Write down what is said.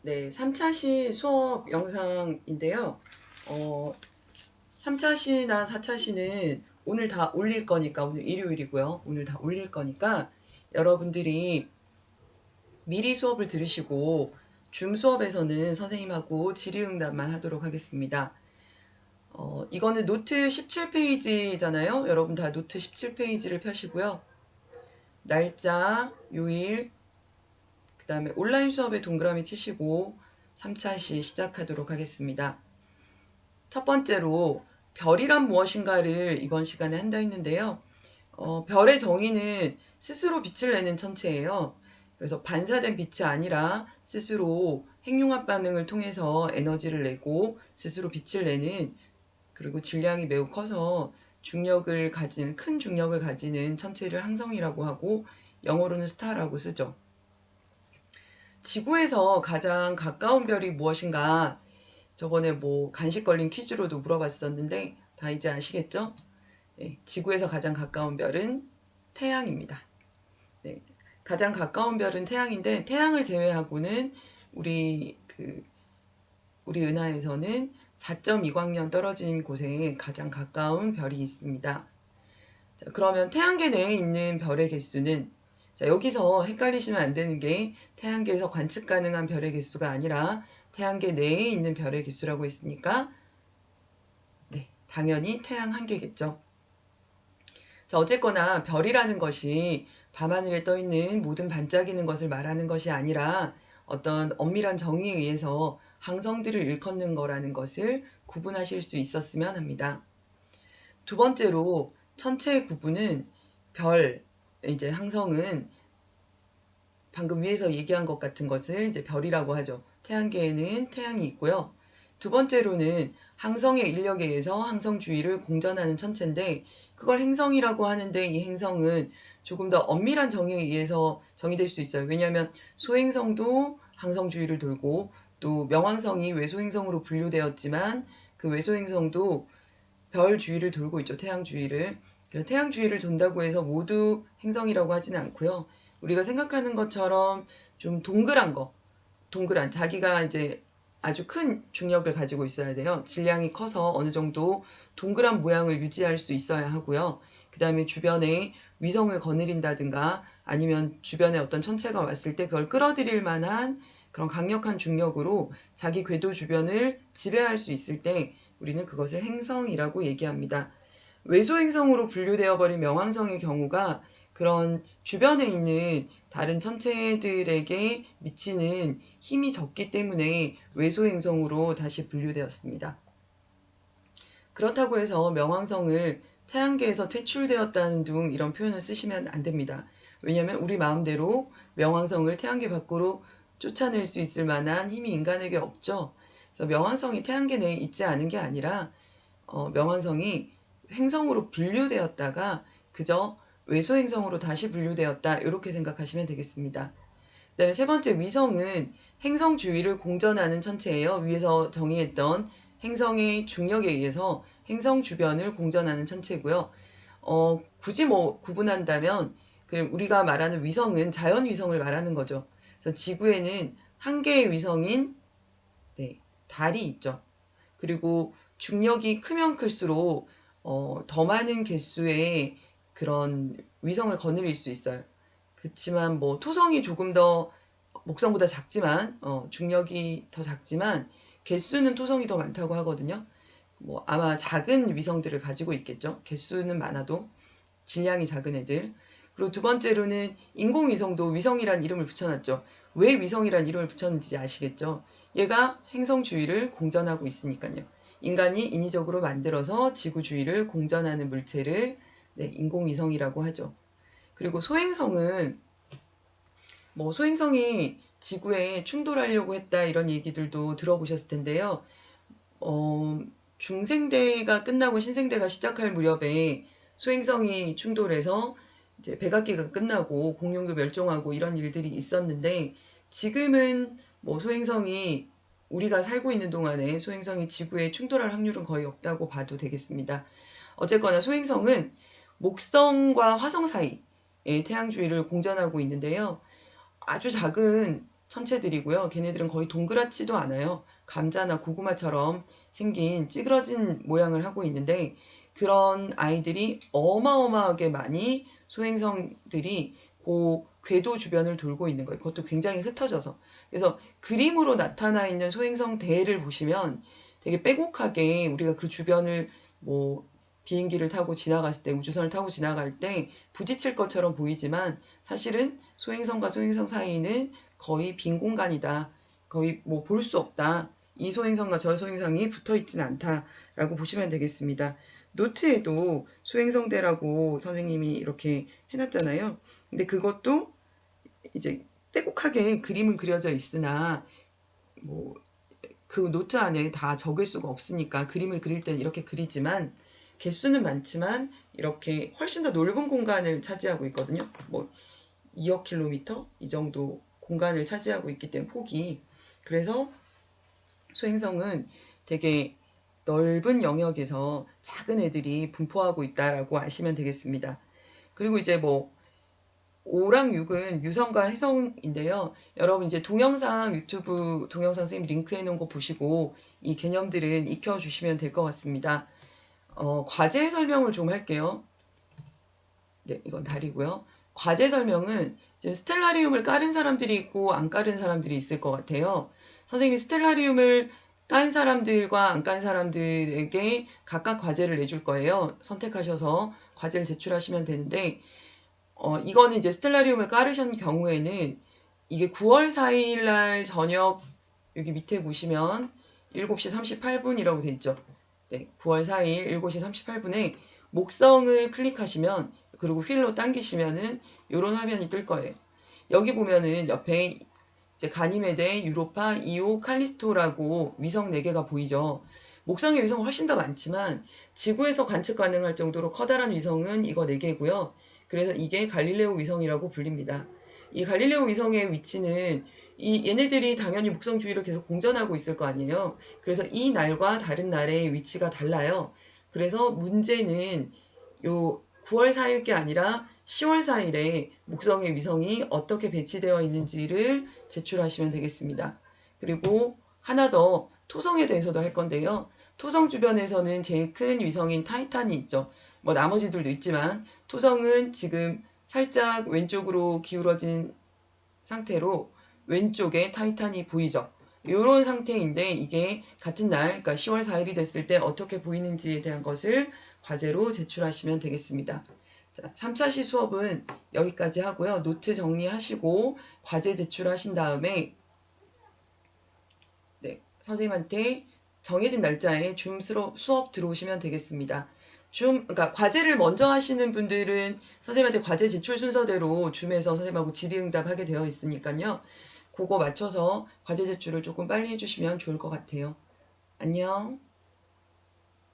네, 3차시 수업 영상인데요. 3차시나 4차시는 오늘 다 올릴 거니까, 오늘 일요일이고요. 오늘 다 올릴 거니까 여러분들이 미리 수업을 들으시고 줌 수업에서는 선생님하고 질의응답만 하도록 하겠습니다. 이거는 노트 17페이지잖아요. 여러분 다 노트 17페이지를 펴시고요. 날짜, 요일, 그 다음에 온라인 수업에 동그라미 치시고 3차시 시작하도록 하겠습니다. 첫 번째로 별이란 무엇인가를 이번 시간에 한다 했는데요. 별의 정의는 스스로 빛을 내는 천체예요. 그래서 반사된 빛이 아니라 스스로 핵융합 반응을 통해서 에너지를 내고 스스로 빛을 내는, 그리고 질량이 매우 커서 큰 중력을 가지는 천체를 항성이라고 하고 영어로는 스타라고 쓰죠. 지구에서 가장 가까운 별이 무엇인가? 저번에 뭐 간식 걸린 퀴즈로도 물어봤었는데 다 이제 아시겠죠? 네, 지구에서 가장 가까운 별은 태양입니다. 네, 가장 가까운 별은 태양인데 태양을 제외하고는 우리 우리 은하에서는 4.2광년 떨어진 곳에 가장 가까운 별이 있습니다. 자, 그러면 태양계 내에 있는 별의 개수는, 자, 여기서 헷갈리시면 안 되는 게 태양계에서 관측 가능한 별의 개수가 아니라 태양계 내에 있는 별의 개수라고 했으니까 네, 당연히 태양 한 개겠죠. 자, 어쨌거나 별이라는 것이 밤하늘에 떠 있는 모든 반짝이는 것을 말하는 것이 아니라 어떤 엄밀한 정의에 의해서 항성들을 일컫는 거라는 것을 구분하실 수 있었으면 합니다. 두 번째로 천체의 구분은 별, 이제 항성은 방금 위에서 얘기한 것 같은 것을 이제 별이라고 하죠. 태양계에는 태양이 있고요. 두 번째로는 항성의 인력에 의해서 항성 주위를 공전하는 천체인데 그걸 행성이라고 하는데 이 행성은 조금 더 엄밀한 정의에 의해서 정의될 수 있어요. 왜냐하면 소행성도 항성 주위를 돌고 또 명왕성이 외소행성으로 분류되었지만 그 외소행성도 별 주위를 돌고 있죠. 태양 주위를. 그래서 태양 주위를 돈다고 해서 모두 행성이라고 하지는 않고요. 우리가 생각하는 것처럼 좀 동그란 자기가 이제 아주 큰 중력을 가지고 있어야 돼요. 질량이 커서 어느 정도 동그란 모양을 유지할 수 있어야 하고요. 그 다음에 주변에 위성을 거느린다든가 아니면 주변에 어떤 천체가 왔을 때 그걸 끌어들일 만한 그런 강력한 중력으로 자기 궤도 주변을 지배할 수 있을 때 우리는 그것을 행성이라고 얘기합니다. 외소행성으로 분류되어 버린 명왕성의 경우가 그런 주변에 있는 다른 천체들에게 미치는 힘이 적기 때문에 외소행성으로 다시 분류되었습니다. 그렇다고 해서 명왕성을 태양계에서 퇴출되었다는 등 이런 표현을 쓰시면 안 됩니다. 왜냐하면 우리 마음대로 명왕성을 태양계 밖으로 쫓아낼 수 있을 만한 힘이 인간에게 없죠. 그래서 명왕성이 태양계 내에 있지 않은 게 아니라 명왕성이 행성으로 분류되었다가 그저 외소행성으로 다시 분류되었다, 이렇게 생각하시면 되겠습니다. 그다음에 세 번째, 위성은 행성 주위를 공전하는 천체예요. 위에서 정의했던 행성의 중력에 의해서 행성 주변을 공전하는 천체고요. 굳이 뭐 구분한다면 우리가 말하는 위성은 자연 위성을 말하는 거죠. 그래서 지구에는 한 개의 위성인 달이 있죠. 그리고 중력이 크면 클수록 더 많은 개수의 그런 위성을 거느릴 수 있어요. 그렇지만 뭐 토성이 조금 더 목성보다 작지만 중력이 더 작지만 개수는 토성이 더 많다고 하거든요. 뭐 아마 작은 위성들을 가지고 있겠죠. 개수는 많아도 질량이 작은 애들. 그리고 두 번째로는 인공위성도 위성이란 이름을 붙여놨죠. 왜 위성이란 이름을 붙였는지 아시겠죠? 얘가 행성 주위를 공전하고 있으니까요. 인간이 인위적으로 만들어서 지구 주위를 공전하는 물체를 인공위성이라고 하죠. 그리고 소행성은 뭐 소행성이 지구에 충돌하려고 했다, 이런 얘기들도 들어보셨을 텐데요. 중생대가 끝나고 신생대가 시작할 무렵에 소행성이 충돌해서 이제 백악기가 끝나고 공룡도 멸종하고 이런 일들이 있었는데, 지금은 뭐 소행성이 우리가 살고 있는 동안에 소행성이 지구에 충돌할 확률은 거의 없다고 봐도 되겠습니다. 어쨌거나 소행성은 목성과 화성 사이에 태양 주위를 공전하고 있는데요. 아주 작은 천체들이고요. 걔네들은 거의 동그랗지도 않아요. 감자나 고구마처럼 생긴 찌그러진 모양을 하고 있는데 그런 아이들이 어마어마하게 많이 소행성들이 그 궤도 주변을 돌고 있는 거예요. 그것도 굉장히 흩어져서. 그래서 그림으로 나타나 있는 소행성 대를 보시면 되게 빼곡하게 우리가 그 주변을 뭐 비행기를 타고 지나갔을 때, 우주선을 타고 지나갈 때 부딪힐 것처럼 보이지만 사실은 소행성과 소행성 사이는 거의 빈 공간이다. 거의 뭐 볼 수 없다. 이 소행성과 저 소행성이 붙어 있진 않다라고 보시면 되겠습니다. 노트에도 소행성대라고 선생님이 이렇게 해놨잖아요. 근데 그것도 이제 빼곡하게 그림은 그려져 있으나 뭐 그 노트 안에 다 적을 수가 없으니까 그림을 그릴 땐 이렇게 그리지만 개수는 많지만 이렇게 훨씬 더 넓은 공간을 차지하고 있거든요. 뭐 2억 킬로미터 이 정도 공간을 차지하고 있기 때문에 폭이. 그래서 소행성은 되게 넓은 영역에서 작은 애들이 분포하고 있다라고 아시면 되겠습니다. 그리고 이제 뭐 5랑 6은 유성과 해성인데요. 여러분 이제 동영상 유튜브 동영상 선생님 링크해 놓은 거 보시고 이 개념들은 익혀주시면 될 것 같습니다. 과제 설명을 좀 할게요. 네, 이건 달이고요. 과제 설명은 지금 스텔라리움을 깔은 사람들이 있고 안 깔은 사람들이 있을 것 같아요. 선생님이 스텔라리움을 깐 사람들과 안 깐 사람들에게 각각 과제를 내줄 거예요. 선택하셔서 과제를 제출하시면 되는데 이거는 이제 스텔라리움을 깔으신 경우에는 이게 9월 4일 날 저녁 여기 밑에 보시면 7시 38분이라고 돼 있죠. 네, 9월 4일 7시 38분에 목성을 클릭하시면 그리고 휠로 당기시면은 이런 화면이 뜰 거예요. 여기 보면은 옆에 이제 가니메데, 유로파, 이오, 칼리스토라고 위성 4개가 보이죠. 목성의 위성은 훨씬 더 많지만 지구에서 관측 가능할 정도로 커다란 위성은 이거 4개고요. 그래서 이게 갈릴레오 위성이라고 불립니다. 이 갈릴레오 위성의 위치는 얘네들이 당연히 목성 주위를 계속 공전하고 있을 거 아니에요. 그래서 이 날과 다른 날의 위치가 달라요. 그래서 문제는 요 9월 4일 게 아니라 10월 4일에 목성의 위성이 어떻게 배치되어 있는지를 제출하시면 되겠습니다. 그리고 하나 더 토성에 대해서도 할 건데요. 토성 주변에서는 제일 큰 위성인 타이탄이 있죠. 뭐 나머지들도 있지만 토성은 지금 살짝 왼쪽으로 기울어진 상태로 왼쪽에 타이탄이 보이죠. 이런 상태인데 이게 같은 날, 그러니까 10월 4일이 됐을 때 어떻게 보이는지에 대한 것을 과제로 제출하시면 되겠습니다. 자, 3차 시 수업은 여기까지 하고요. 노트 정리하시고 과제 제출하신 다음에 네, 선생님한테 정해진 날짜에 줌 수업 들어오시면 되겠습니다. 그러니까 과제를 먼저 하시는 분들은 선생님한테 과제 제출 순서대로 줌에서 선생님하고 질의응답하게 되어 있으니까요. 그거 맞춰서 과제 제출을 조금 빨리 해주시면 좋을 것 같아요. 안녕.